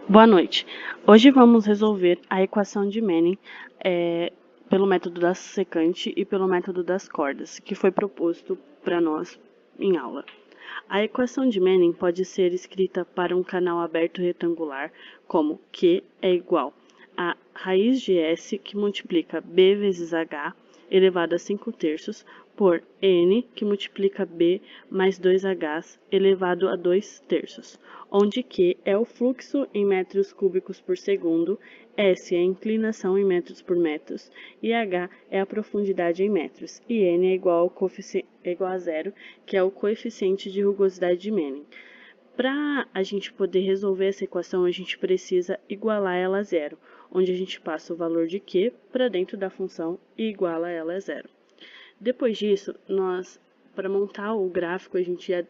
Boa noite. Hoje vamos resolver a equação de Manning pelo método da secante e pelo método das cordas, que foi proposto para nós em aula. A equação de Manning pode ser escrita para um canal aberto retangular como Q é igual a raiz de S que multiplica B vezes H elevado a 5/3 por N que multiplica B mais 2H elevado a 2/3, onde Q é o fluxo em metros cúbicos por segundo, S é a inclinação em metros por metros e H é a profundidade em metros, e N é igual a zero, que é o coeficiente de rugosidade de Manning. Para a gente poder resolver essa equação, a gente precisa igualar ela a zero, onde a gente passa o valor de Q para dentro da função e iguala ela a zero. Depois disso, para montar o gráfico, a gente ia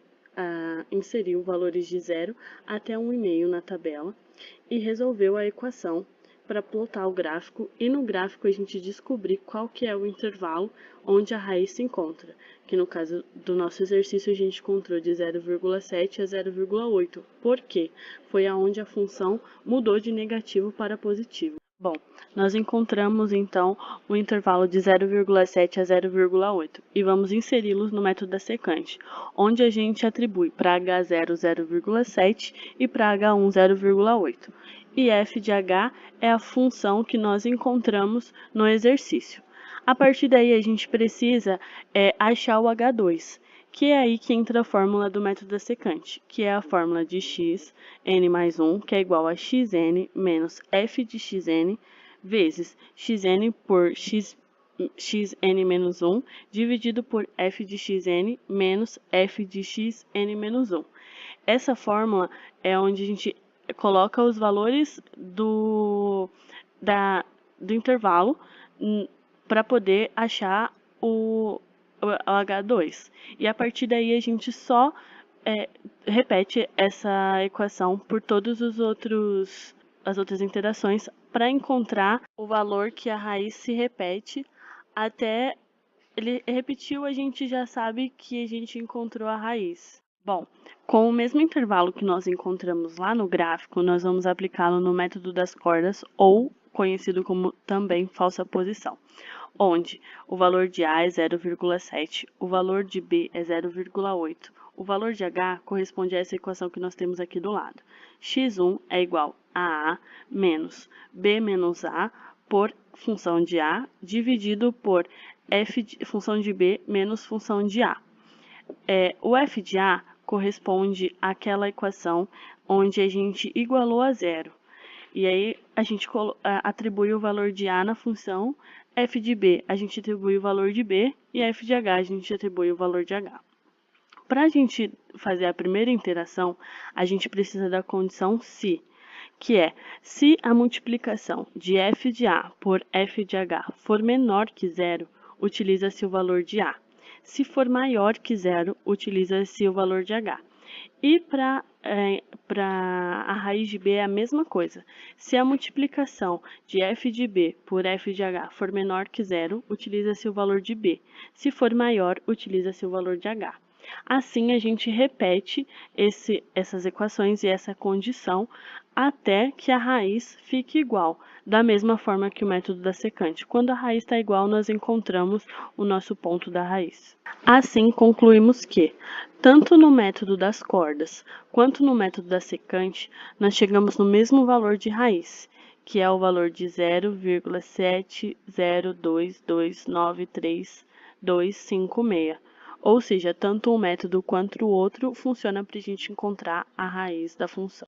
inseriu valores de 0 até 1,5 na tabela e resolveu a equação para plotar o gráfico, e no gráfico a gente descobrir qual que é o intervalo onde a raiz se encontra, que no caso do nosso exercício a gente encontrou de 0,7 a 0,8, porque foi aonde a função mudou de negativo para positivo. Bom, nós encontramos então o intervalo de 0,7 a 0,8 e vamos inseri-los no método da secante, onde a gente atribui para H0 0,7 e para H1 0,8. E f de h é a função que nós encontramos no exercício. A partir daí, a gente precisa achar o H2, que é aí que entra a fórmula do método da secante, que é a fórmula de x, n mais 1, que é igual a xn menos f de xn, vezes xn por xn menos 1, dividido por f de xn menos f de xn menos 1. Essa fórmula é onde a gente coloca os valores do intervalo para poder achar o H2. E a partir daí a gente só repete essa equação por todas as outras interações para encontrar o valor que a raiz se repete até ele repetiu, a gente já sabe que a gente encontrou a raiz. Bom, com o mesmo intervalo que nós encontramos lá no gráfico, nós vamos aplicá-lo no método das cordas, ou conhecido como também falsa posição, onde o valor de A é 0,7, o valor de B é 0,8, o valor de H corresponde a essa equação que nós temos aqui do lado. x1 é igual a menos B menos A por função de A, dividido por função de B menos função de A. O f de A corresponde àquela equação onde a gente igualou a zero. E aí a gente atribui o valor de A na função, f de B a gente atribui o valor de B e f de H a gente atribui o valor de H. Para a gente fazer a primeira interação, a gente precisa da condição se, que é se a multiplicação de f de A por f de H for menor que zero, utiliza-se o valor de A. Se for maior que zero, utiliza-se o valor de H. E para a raiz de B é a mesma coisa. Se a multiplicação de f de B por f de H for menor que zero, utiliza-se o valor de B. Se for maior, utiliza-se o valor de H. Assim, a gente repete essas equações e essa condição até que a raiz fique igual, da mesma forma que o método da secante. Quando a raiz está igual, nós encontramos o nosso ponto da raiz. Assim, concluímos que, tanto no método das cordas quanto no método da secante, nós chegamos no mesmo valor de raiz, que é o valor de 0,7022932256. Ou seja, tanto um método quanto o outro funciona para a gente encontrar a raiz da função.